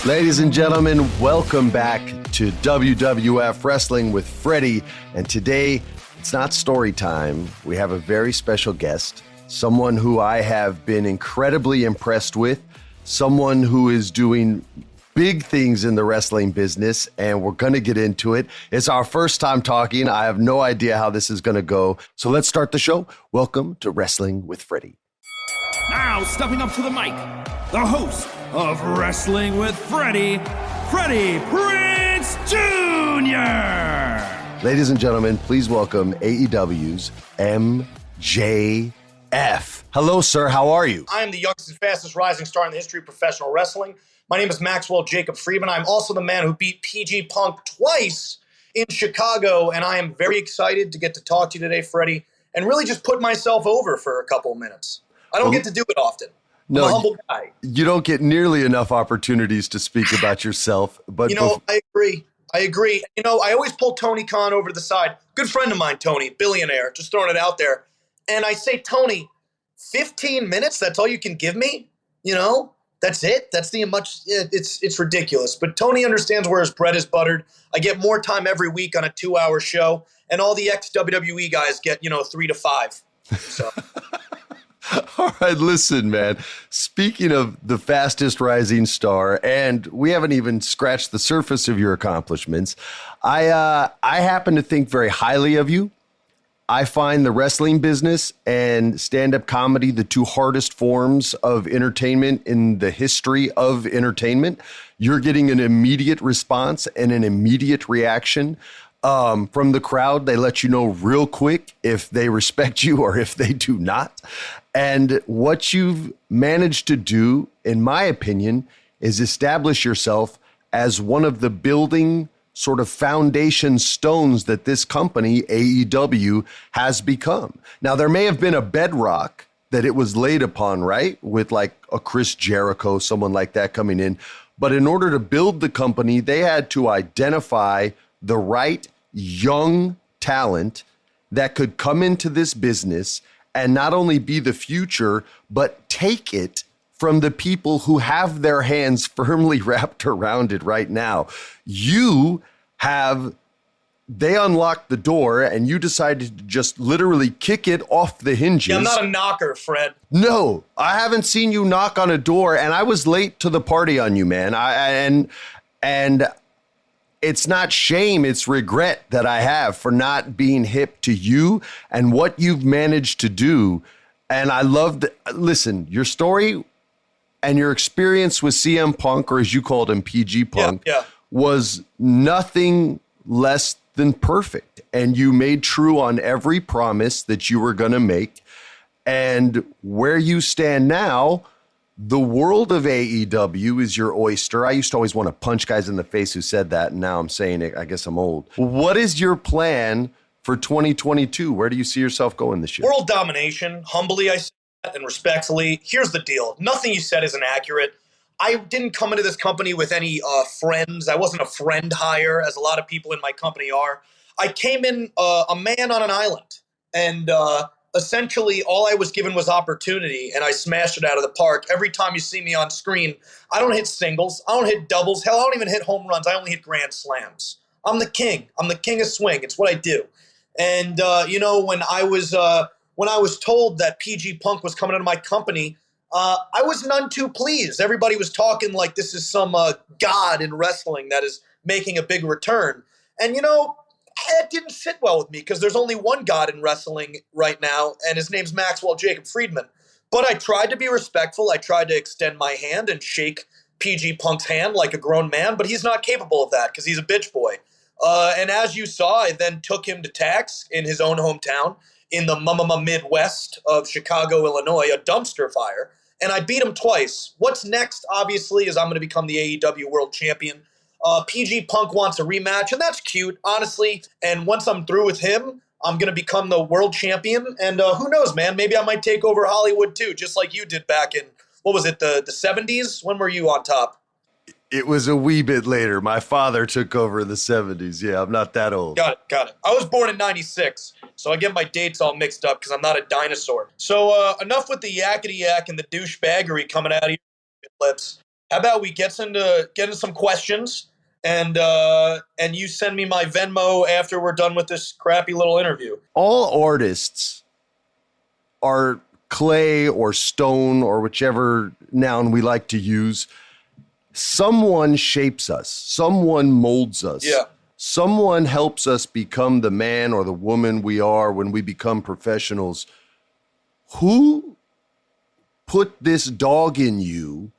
Ladies and gentlemen, welcome back to WWF Wrestling with Freddie. And today, it's not story time. We have a very special guest, someone who I have been incredibly impressed with, someone who is doing big things in the wrestling business, and we're going to get into it. It's our first time talking. I have no idea how this is going to go. So let's start the show. Welcome to Wrestling with Freddie. Now stepping up to the mic, the host of Wrestling with Freddie, Freddie Prinze Jr. Ladies and gentlemen, please welcome AEW's MJF. Hello, sir. How are you? I am the youngest and fastest rising star in the history of professional wrestling. My name is Maxwell Jacob Friedman. I'm also the man who beat PG Punk twice in Chicago, and I am very excited to get to talk to you today, Freddie, and really just put myself over for a couple of minutes. I don't get to do it often. I'm a humble guy. You don't get nearly enough opportunities to speak about yourself. But I agree. I always pull Tony Khan over to the side. Good friend of mine, Tony, billionaire, just throwing it out there. And I say, Tony, 15 minutes, that's all you can give me? That's it? That's it's ridiculous. But Tony understands where his bread is buttered. I get more time every week on a 2-hour show, and all the ex-WWE guys get, 3 to 5. So... All right, listen, man. Speaking of the fastest rising star, and we haven't even scratched the surface of your accomplishments, I happen to think very highly of you. I find the wrestling business and stand-up comedy the two hardest forms of entertainment in the history of entertainment. You're getting an immediate response and an immediate reaction from the crowd. They let you know real quick if they respect you or if they do not. And what you've managed to do, in my opinion, is establish yourself as one of the building sort of foundation stones that this company, AEW, has become. Now, there may have been a bedrock that it was laid upon, right? With like a Chris Jericho, someone like that coming in. But in order to build the company, they had to identify the right young talent that could come into this business and not only be the future, but take it from the people who have their hands firmly wrapped around it right now. They unlocked the door and you decided to just literally kick it off the hinges. Yeah, I'm not a knocker, Fred. No, I haven't seen you knock on a door, and I was late to the party on you, man. And it's not shame, it's regret that I have for not being hip to you and what you've managed to do. And I loved, listen, your story and your experience with CM Punk, or as you called him, PG Punk, was nothing less than perfect. And you made true on every promise that you were going to make. And where you stand now, the world of AEW is your oyster. I used to always want to punch guys in the face who said that, and now I'm saying it. I guess I'm old. What is your plan for 2022? Where do you see yourself going this year? World domination. Humbly, I say that, and respectfully. Here's the deal. Nothing you said is inaccurate. I didn't come into this company with any friends. I wasn't a friend hire, as a lot of people in my company are. I came in a man on an island, and essentially, all I was given was opportunity, and I smashed it out of the park. Every time you see me on screen, I don't hit singles. I don't hit doubles. Hell, I don't even hit home runs. I only hit grand slams. I'm the king. I'm the king of swing. It's what I do. And, when I was told that PG Punk was coming into my company, I was none too pleased. Everybody was talking like this is some god in wrestling that is making a big return. And, it didn't sit well with me because there's only one god in wrestling right now, and his name's Maxwell Jacob Friedman. But I tried to be respectful. I tried to extend my hand and shake PG Punk's hand like a grown man, but he's not capable of that because he's a bitch boy. And as you saw, I then took him to tax in his own hometown in the Midwest of Chicago, Illinois, a dumpster fire, and I beat him twice. What's next, obviously, is I'm going to become the AEW World Champion. PG Punk wants a rematch, and that's cute, honestly. And once I'm through with him, I'm going to become the world champion. And who knows, man? Maybe I might take over Hollywood, too, just like you did back in, what was it, the 70s? When were you on top? It was a wee bit later. My father took over in the 70s. Yeah, I'm not that old. Got it. I was born in 96, so I get my dates all mixed up because I'm not a dinosaur. So enough with the yakety yak and the douchebaggery coming out of your lips. How about we get into some questions, and you send me my Venmo after we're done with this crappy little interview. All artists are clay or stone or whichever noun we like to use. Someone shapes us. Someone molds us. Yeah. Someone helps us become the man or the woman we are when we become professionals. Who put this dog in you?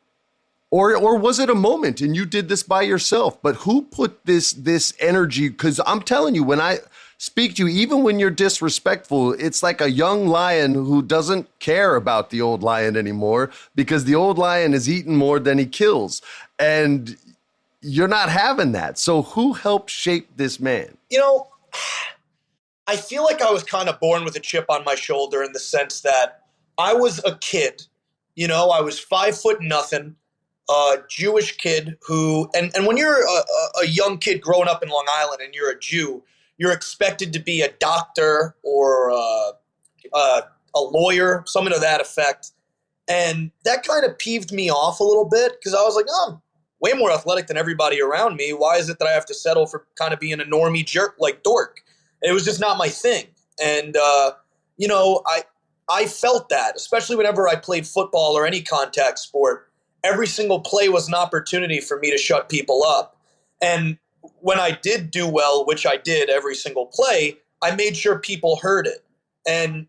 Or was it a moment and you did this by yourself? But who put this energy? Because I'm telling you, when I speak to you, even when you're disrespectful, it's like a young lion who doesn't care about the old lion anymore because the old lion is eaten more than he kills. And you're not having that. So who helped shape this man? You know, I feel like I was kind of born with a chip on my shoulder in the sense that I was a kid. You know, I was 5'0", Jewish kid who, and when you're a young kid growing up in Long Island and you're a Jew, you're expected to be a doctor or a lawyer, something to that effect. And that kind of peeved me off a little bit because I was like, oh, I'm way more athletic than everybody around me. Why is it that I have to settle for kind of being a normie jerk like dork? And it was just not my thing. And, you know, I felt that, especially whenever I played football or any contact sport. Every single play was an opportunity for me to shut people up. And when I did do well, which I did every single play, I made sure people heard it. And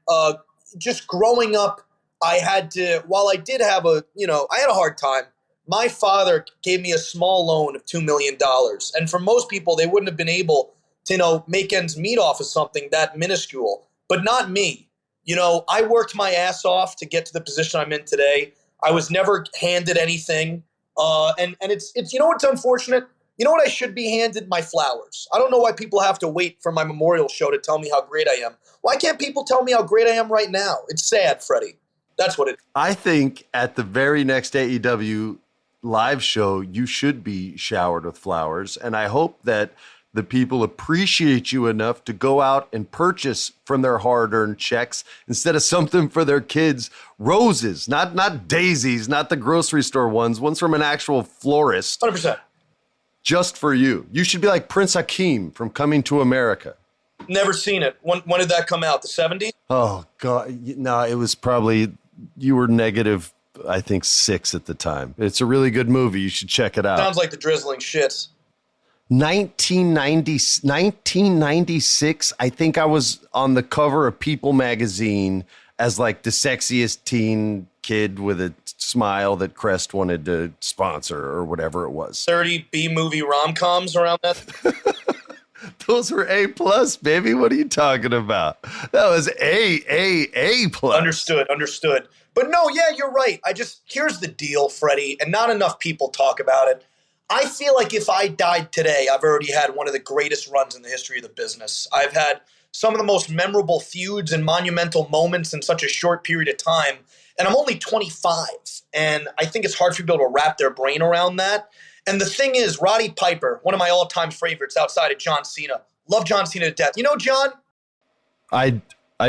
just growing up, I had to, while I did have I had a hard time. My father gave me a small loan of $2 million. And for most people, they wouldn't have been able to, make ends meet off of something that minuscule, but not me. You know, I worked my ass off to get to the position I'm in today. I was never handed anything. And it's you know what's unfortunate? You know what I should be handed? My flowers. I don't know why people have to wait for my memorial show to tell me how great I am. Why can't people tell me how great I am right now? It's sad, Freddie. That's what it is. I think at the very next AEW live show, you should be showered with flowers. And I hope that the people appreciate you enough to go out and purchase from their hard-earned checks instead of something for their kids. Roses, not daisies, not the grocery store ones from an actual florist. 100%. Just for you. You should be like Prince Hakeem from Coming to America. Never seen it. When did that come out? The 70s? Oh, God. No, it was probably, you were negative, I think, 6 at the time. It's a really good movie. You should check it out. Sounds like the drizzling shits. 1996, I think I was on the cover of People magazine as like the sexiest teen kid with a smile that Crest wanted to sponsor or whatever it was. 30 B-movie rom-coms around that. Those were A+, baby. What are you talking about? That was A+. Understood. But no, yeah, you're right. Here's the deal, Freddie, and not enough people talk about it. I feel like if I died today, I've already had one of the greatest runs in the history of the business. I've had some of the most memorable feuds and monumental moments in such a short period of time. And I'm only 25. And I think it's hard for people to wrap their brain around that. And the thing is, Roddy Piper, one of my all-time favorites outside of John Cena. Love John Cena to death. You know John? I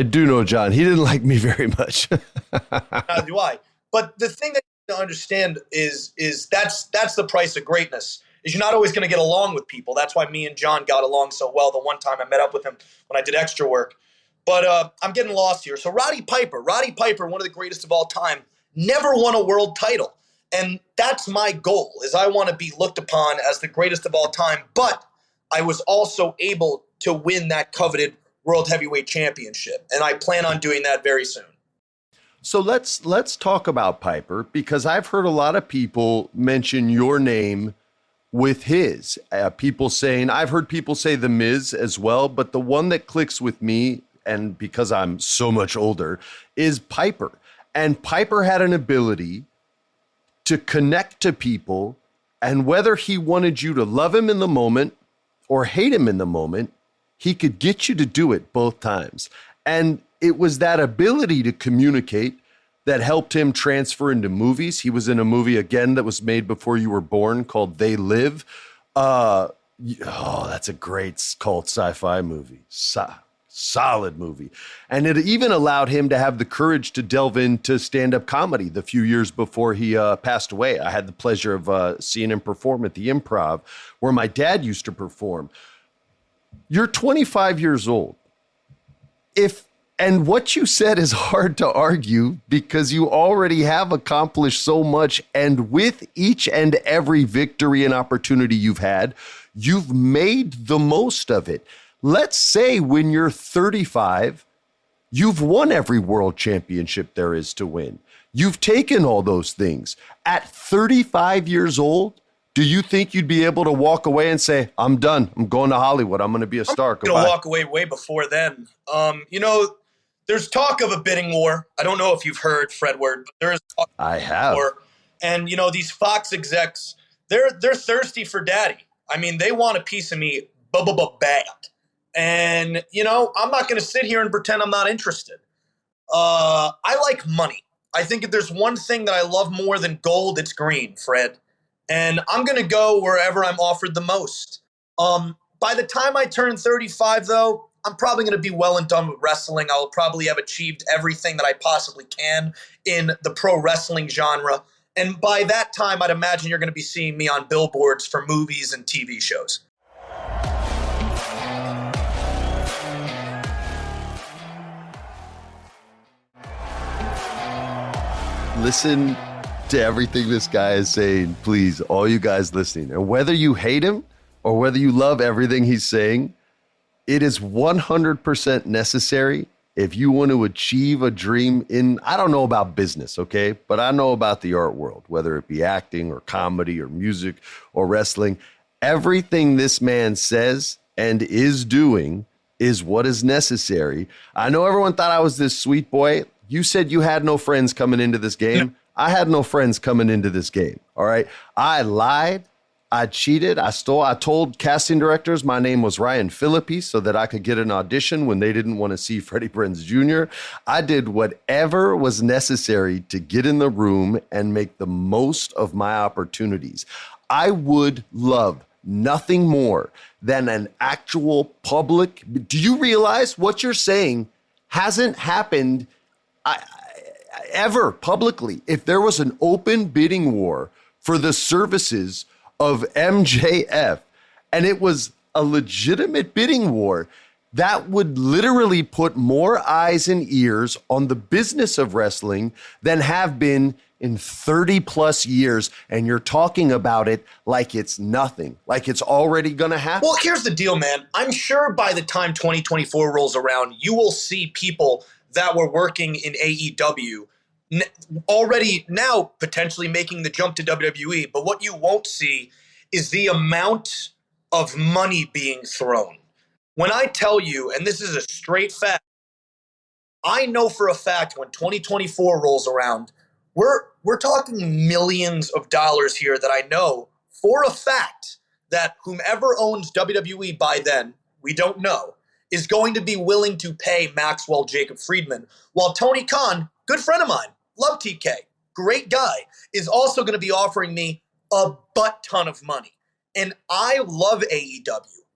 do know John. He didn't like me very much. Neither do I. But the thing that to understand is that's the price of greatness. Is you're not always going to get along with people. That's why me and John got along so well the one time I met up with him when I did extra work. But I'm getting lost here. So Roddy Piper, one of the greatest of all time, never won a world title. And that's my goal, is I want to be looked upon as the greatest of all time. But I was also able to win that coveted World Heavyweight Championship. And I plan on doing that very soon. So let's talk about Piper, because I've heard a lot of people mention your name with his. People saying, I've heard people say The Miz as well, but the one that clicks with me, and because I'm so much older, is Piper. And Piper had an ability to connect to people, and whether he wanted you to love him in the moment or hate him in the moment, he could get you to do it both times. And it was that ability to communicate that helped him transfer into movies. He was in a movie, again, that was made before you were born called They Live. That's a great cult sci-fi movie. solid movie. And it even allowed him to have the courage to delve into stand-up comedy the few years before he passed away. I had the pleasure of seeing him perform at the Improv, where my dad used to perform. You're 25 years old. And what you said is hard to argue because you already have accomplished so much. And with each and every victory and opportunity you've had, you've made the most of it. Let's say when you're 35, you've won every world championship there is to win. You've taken all those things. At 35 years old, do you think you'd be able to walk away and say, I'm done. I'm going to Hollywood. I'm going to be a star. I'm going to walk away way before then. There's talk of a bidding war. I don't know if you've heard, Fredward, but there is talk of I have. war. And, these Fox execs, they're thirsty for daddy. I mean, they want a piece of me bad. And, I'm not going to sit here and pretend I'm not interested. I like money. I think if there's one thing that I love more than gold, it's green, Fred. And I'm going to go wherever I'm offered the most. By the time I turn 35, though, I'm probably going to be well and done with wrestling. I'll probably have achieved everything that I possibly can in the pro wrestling genre. And by that time, I'd imagine you're going to be seeing me on billboards for movies and TV shows. Listen to everything this guy is saying, please, all you guys listening. And whether you hate him or whether you love everything he's saying, it is 100% necessary if you want to achieve a dream in, I don't know about business, okay? But I know about the art world, whether it be acting or comedy or music or wrestling. Everything this man says and is doing is what is necessary. I know everyone thought I was this sweet boy. You said you had no friends coming into this game. I had no friends coming into this game, all right? I lied. I cheated. I stole. I told casting directors my name was Ryan Phillippe so that I could get an audition when they didn't want to see Freddie Prinze Jr. I did whatever was necessary to get in the room and make the most of my opportunities. I would love nothing more than an actual public. Do you realize what you're saying hasn't happened ever publicly? If there was an open bidding war for the services of MJF, and it was a legitimate bidding war, that would literally put more eyes and ears on the business of wrestling than have been in 30 plus years. And you're talking about it like it's nothing, like it's already going to happen. Well, here's the deal, man. I'm sure by the time 2024 rolls around, you will see people that were working in AEW already now potentially making the jump to WWE. But what you won't see is the amount of money being thrown. When I tell you, and this is a straight fact, I know for a fact when 2024 rolls around, we're talking millions of dollars here that I know for a fact that whomever owns WWE by then, we don't know, is going to be willing to pay Maxwell Jacob Friedman, while Tony Khan, good friend of mine, love TK, great guy, is also going to be offering me a butt ton of money. And I love AEW.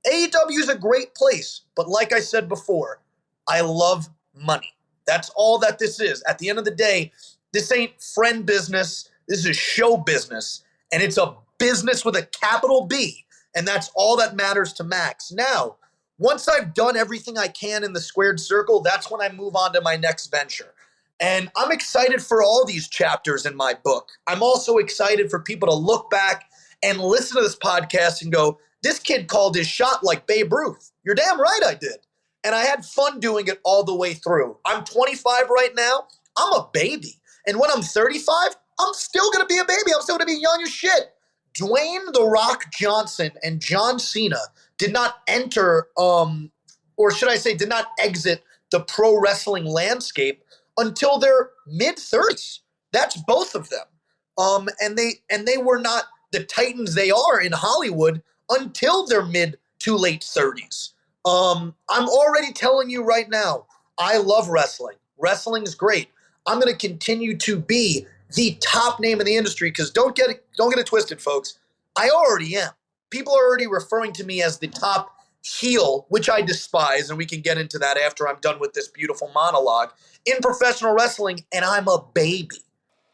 AEW is a great place, but like I said before, I love money. That's all that this is. At the end of the day, this ain't friend business. This is show business, and it's a business with a capital B, and that's all that matters to Max. Now, once I've done everything I can in the squared circle, that's when I move on to my next venture. And I'm excited for all these chapters in my book. I'm also excited for people to look back and listen to this podcast and go, this kid called his shot like Babe Ruth. You're damn right I did. And I had fun doing it all the way through. I'm 25 right now. I'm a baby. And when I'm 35, I'm still going to be a baby. I'm still going to be young as shit. Dwayne "The Rock" Johnson and John Cena did not enter, or should I say did not exit the pro wrestling landscape until their mid-30s. That's both of them. And they were not the titans they are in Hollywood until their mid to late 30s. I'm already telling you right now, I love wrestling. Wrestling is great. I'm going to continue to be the top name in the industry because don't get it twisted, folks. I already am. People are already referring to me as the top heel, which I despise, and we can get into that after I'm done with this beautiful monologue, in professional wrestling, and I'm a baby.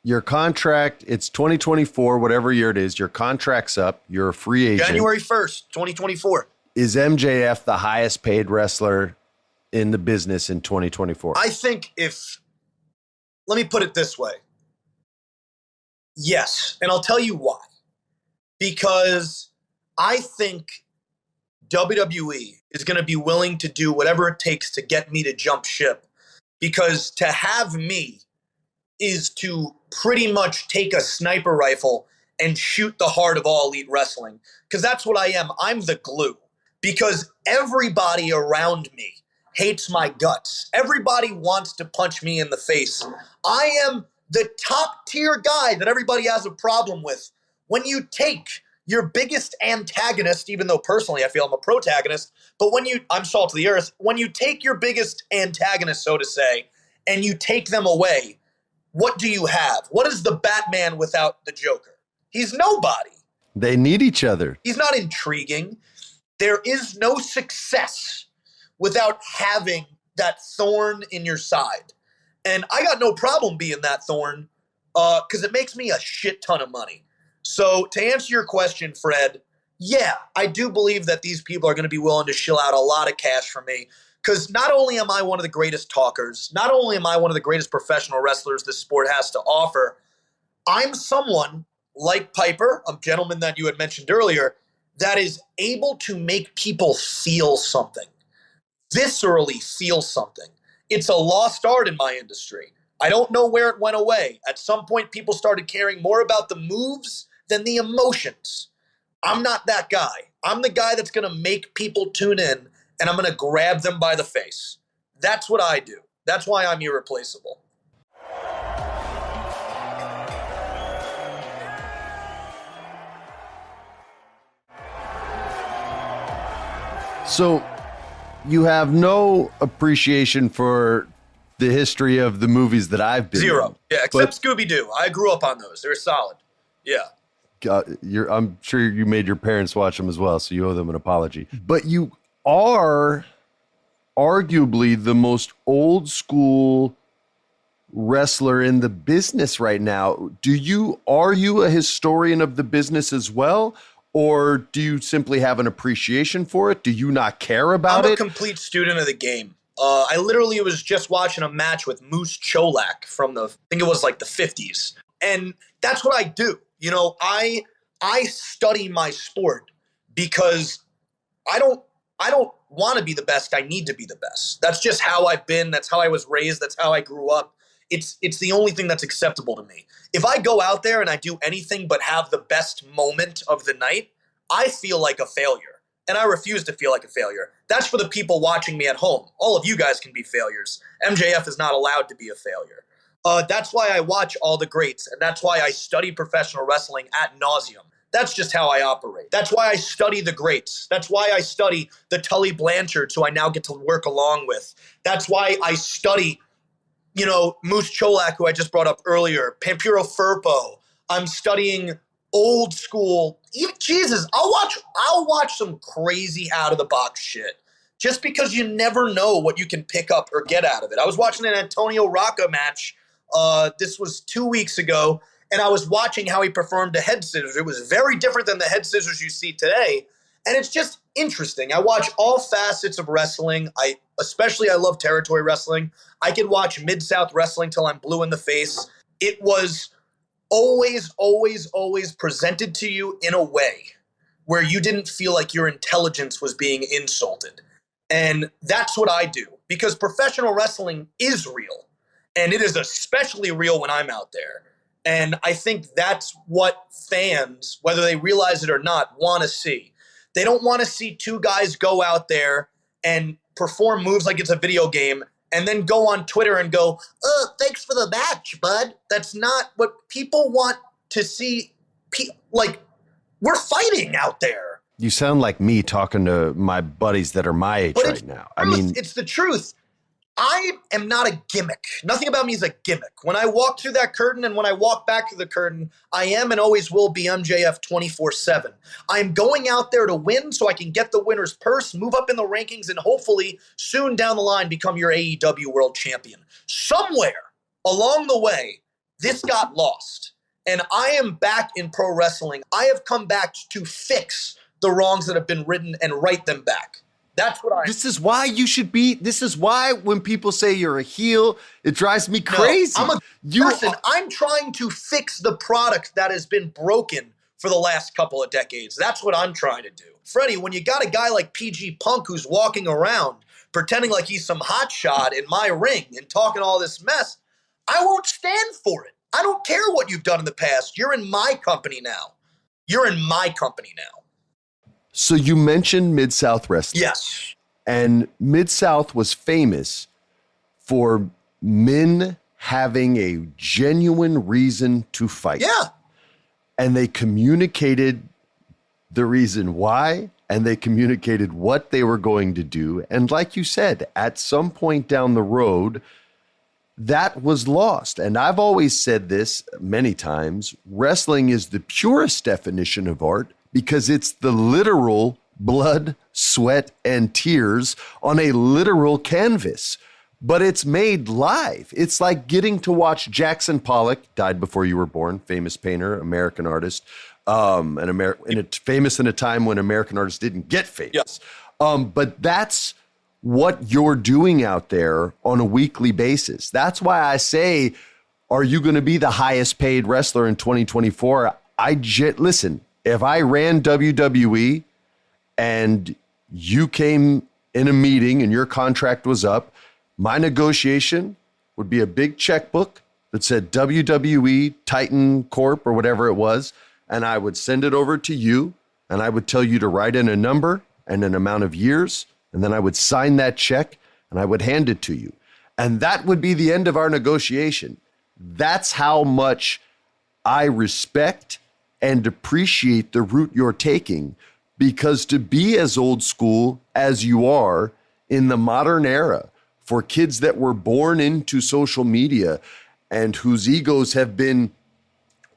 Your contract, it's 2024, whatever year it is, your contract's up, you're a free agent. January 1st, 2024. Is MJF the highest paid wrestler in the business in 2024? I think let me put it this way. Yes, and I'll tell you why. Because I think WWE is going to be willing to do whatever it takes to get me to jump ship. Because to have me is to pretty much take a sniper rifle and shoot the heart of all elite wrestling. Because that's what I am. I'm the glue. Because everybody around me hates my guts. Everybody wants to punch me in the face. I am the top tier guy that everybody has a problem with. When you take your biggest antagonist, even though personally I feel I'm a protagonist, but I'm salt of the earth, when you take your biggest antagonist, so to say, and you take them away, what do you have? What is the Batman without the Joker? He's nobody. They need each other. He's not intriguing. There is no success without having that thorn in your side. And I got no problem being that thorn because it makes me a shit ton of money. So to answer your question, Fred, yeah, I do believe that these people are going to be willing to shill out a lot of cash for me because not only am I one of the greatest talkers, not only am I one of the greatest professional wrestlers this sport has to offer, I'm someone like Piper, a gentleman that you had mentioned earlier, that is able to make people feel something, viscerally feel something. It's a lost art in my industry. I don't know where it went away. At some point, people started caring more about the moves than the emotions. I'm not that guy. I'm the guy that's going to make people tune in, and I'm going to grab them by the face. That's what I do. That's why I'm irreplaceable. So you have no appreciation for the history of the movies that I've been Zero. in. Yeah, except Scooby-Doo. I grew up on those. They're solid. Yeah. I'm sure you made your parents watch them as well, so you owe them an apology. But you are arguably the most old school wrestler in the business right now. Are you a historian of the business as well? Or do you simply have an appreciation for it? Do you not care about it? I'm a complete student of the game. I literally was just watching a match with Moose Cholak from I think it was like the 50s. And that's what I do. You know, I study my sport because I don't want to be the best. I need to be the best. That's just how I've been. That's how I was raised. That's how I grew up. It's the only thing that's acceptable to me. If I go out there and I do anything but have the best moment of the night, I feel like a failure. And I refuse to feel like a failure. That's for the people watching me at home. All of you guys can be failures. MJF is not allowed to be a failure. That's why I watch all the greats, and that's why I study professional wrestling ad nauseum. That's just how I operate. That's why I study the greats. That's why I study the Tully Blanchard, who I now get to work along with. That's why I study, Moose Cholak, who I just brought up earlier, Pampiro Firpo. I'm studying old school. Jesus, I'll watch some crazy out of the box shit just because you never know what you can pick up or get out of it. I was watching an Antonio Rocca match. This was 2 weeks ago, and I was watching how he performed the head scissors. It was very different than the head scissors you see today, and it's just interesting. I watch all facets of wrestling. I love territory wrestling. I could watch Mid-South wrestling till I'm blue in the face. It was always, always, always presented to you in a way where you didn't feel like your intelligence was being insulted. And that's what I do, because professional wrestling is real. And it is especially real when I'm out there. And I think that's what fans, whether they realize it or not, want to see. They don't want to see two guys go out there and perform moves like it's a video game and then go on Twitter and go, thanks for the match, bud. That's not what people want to see. We're fighting out there. You sound like me talking to my buddies that are my age right now. I mean, it's the truth. I am not a gimmick. Nothing about me is a gimmick. When I walk through that curtain and when I walk back through the curtain, I am and always will be MJF 24/7. I'm going out there to win so I can get the winner's purse, move up in the rankings, and hopefully soon down the line become your AEW World Champion. Somewhere along the way, this got lost. And I am back in pro wrestling. I have come back to fix the wrongs that have been written and right them back. That's what I. This is why you should be. This is why when people say you're a heel, it drives me crazy. No, I'm a person. I'm trying to fix the product that has been broken for the last couple of decades. That's what I'm trying to do. Freddie, when you got a guy like PG Punk who's walking around pretending like he's some hotshot in my ring and talking all this mess, I won't stand for it. I don't care what you've done in the past. You're in my company now. You're in my company now. So you mentioned Mid-South Wrestling. Yes. And Mid-South was famous for men having a genuine reason to fight. Yeah. And they communicated the reason why, and they communicated what they were going to do. And like you said, at some point down the road, that was lost. And I've always said this many times, wrestling is the purest definition of art because it's the literal blood, sweat, and tears on a literal canvas. But it's made live. It's like getting to watch Jackson Pollock, died before you were born, famous painter, American artist, famous in a time when American artists didn't get famous. Yes. But that's what you're doing out there on a weekly basis. That's why I say, are you going to be the highest paid wrestler in 2024? Listen, if I ran WWE and you came in a meeting and your contract was up, my negotiation would be a big checkbook that said WWE Titan Corp or whatever it was, and I would send it over to you, and I would tell you to write in a number and an amount of years, and then I would sign that check and I would hand it to you. And that would be the end of our negotiation. That's how much I respect and appreciate the route you're taking, because to be as old school as you are in the modern era for kids that were born into social media and whose egos have been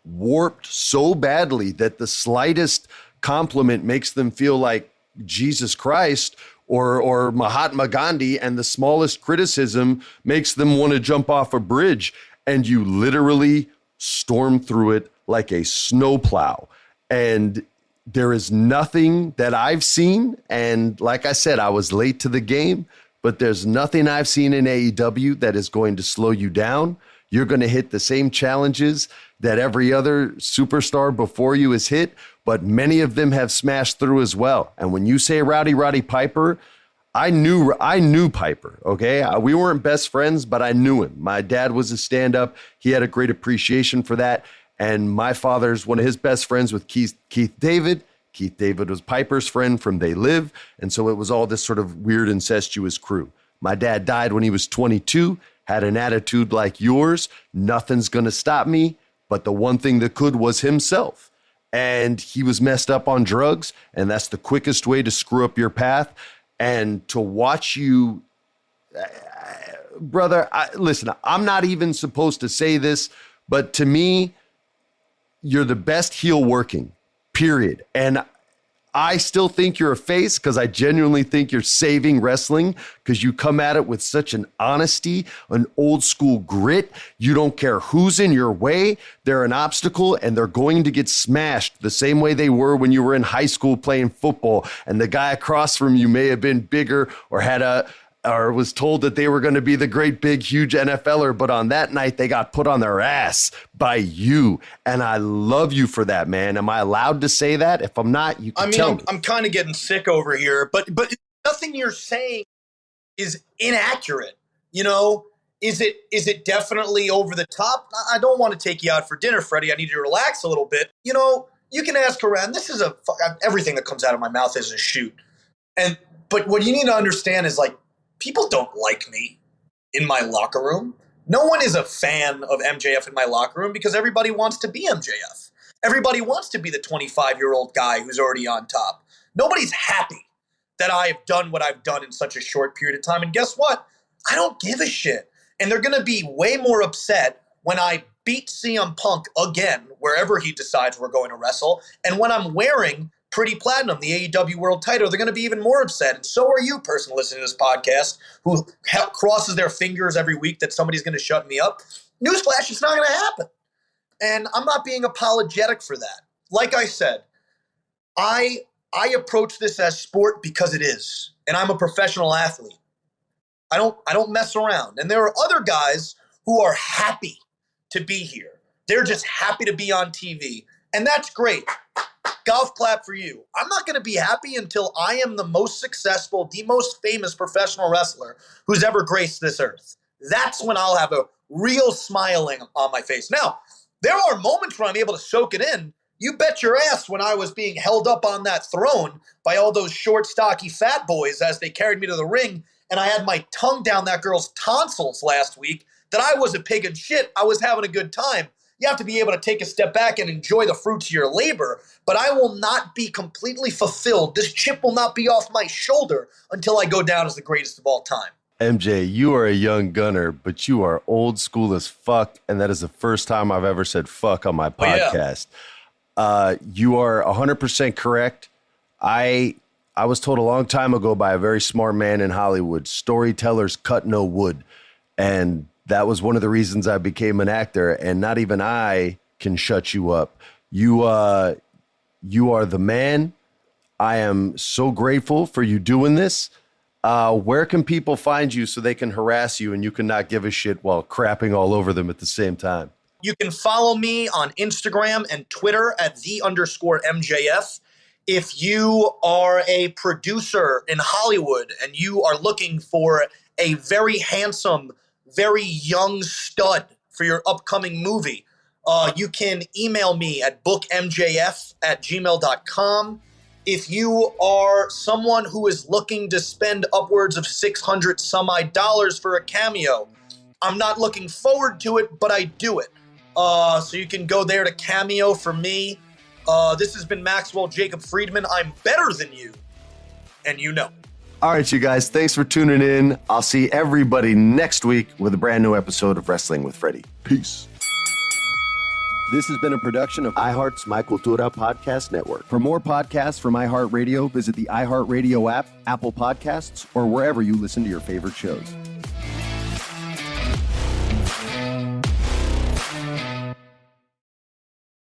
warped so badly that the slightest compliment makes them feel like Jesus Christ or Mahatma Gandhi, and the smallest criticism makes them want to jump off a bridge, and you literally storm through it like a snowplow. And there is nothing that I've seen, and like I said, I was late to the game, but there's nothing I've seen in AEW that is going to slow you down. You're going to hit the same challenges that every other superstar before you has hit, but many of them have smashed through as well. And when you say Roddy Piper, I knew Piper, okay? We weren't best friends, but I knew him. My dad was a stand-up. He had a great appreciation for that. And my father's one of his best friends with Keith David. Keith David was Piper's friend from They Live. And so it was all this sort of weird incestuous crew. My dad died when he was 22, had an attitude like yours. Nothing's going to stop me. But the one thing that could was himself. And he was messed up on drugs. And that's the quickest way to screw up your path. And to watch you, brother, listen, I'm not even supposed to say this, but to me, you're the best heel working, period. And I still think you're a face because I genuinely think you're saving wrestling because you come at it with such an honesty, an old school grit. You don't care who's in your way. They're an obstacle and they're going to get smashed the same way they were when you were in high school playing football. And the guy across from you may have been bigger or was told that they were going to be the great, big, huge NFLer, but on that night, they got put on their ass by you. And I love you for that, man. Am I allowed to say that? If I'm not, you can tell me. I'm kind of getting sick over here, but nothing you're saying is inaccurate. You know, is it definitely over the top? I don't want to take you out for dinner, Freddie. I need you to relax a little bit. You know, you can ask around. Everything that comes out of my mouth is a shoot. But what you need to understand is, like, people don't like me in my locker room. No one is a fan of MJF in my locker room because everybody wants to be MJF. Everybody wants to be the 25-year-old guy who's already on top. Nobody's happy that I have done what I've done in such a short period of time. And guess what? I don't give a shit. And they're going to be way more upset when I beat CM Punk again, wherever he decides we're going to wrestle. And when I'm wearing Pretty Platinum, the AEW World title, they're going to be even more upset. And so are you, person listening to this podcast, who crosses their fingers every week that somebody's going to shut me up. Newsflash, it's not going to happen. And I'm not being apologetic for that. Like I said, I approach this as sport because it is. And I'm a professional athlete. I don't mess around. And there are other guys who are happy to be here. They're just happy to be on TV. And that's great. Golf clap for you. I'm not going to be happy until I am the most successful, the most famous professional wrestler who's ever graced this earth. That's when I'll have a real smiling on my face. Now, there are moments when I'm able to soak it in. You bet your ass when I was being held up on that throne by all those short, stocky fat boys as they carried me to the ring, and I had my tongue down that girl's tonsils last week, that I was a pig in shit. I was having a good time. You have to be able to take a step back and enjoy the fruits of your labor, but I will not be completely fulfilled. This chip will not be off my shoulder until I go down as the greatest of all time. MJ, you are a young gunner, but you are old school as fuck, and that is the first time I've ever said fuck on my podcast. You are 100% correct. I was told a long time ago by a very smart man in Hollywood, storytellers cut no wood. And that was one of the reasons I became an actor, and not even I can shut you up. You are the man. I am so grateful for you doing this. Where can people find you so they can harass you and you can not give a shit while crapping all over them at the same time? You can follow me on Instagram and Twitter at @the_MJF. If you are a producer in Hollywood and you are looking for a very handsome, very young stud for your upcoming movie, you can email me at bookmjf@gmail.com. If you are someone who is looking to spend upwards of $600 some odd dollars for a cameo, I'm not looking forward to it, but I do it. So you can go there to cameo for me. This has been Maxwell Jacob Friedman. I'm better than you, and you know. All right, you guys, thanks for tuning in. I'll see everybody next week with a brand new episode of Wrestling with Freddie. Peace. This has been a production of iHeart's My Cultura podcast network. For more podcasts from iHeartRadio, visit the iHeartRadio app, Apple Podcasts, or wherever you listen to your favorite shows.